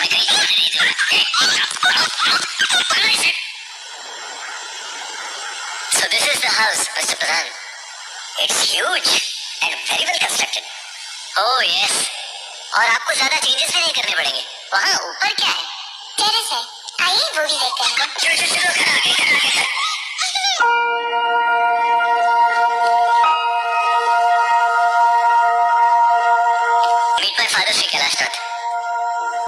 So this is the house, Mr. Pradhan. It's huge and very well constructed. Oh yes. और आपको ज्यादा changes भी नहीं करने पड़ेंगे. वहाँ ऊपर क्या है? टेरेस है. आइए वो भी देखते हैं. चलो घर आ गए.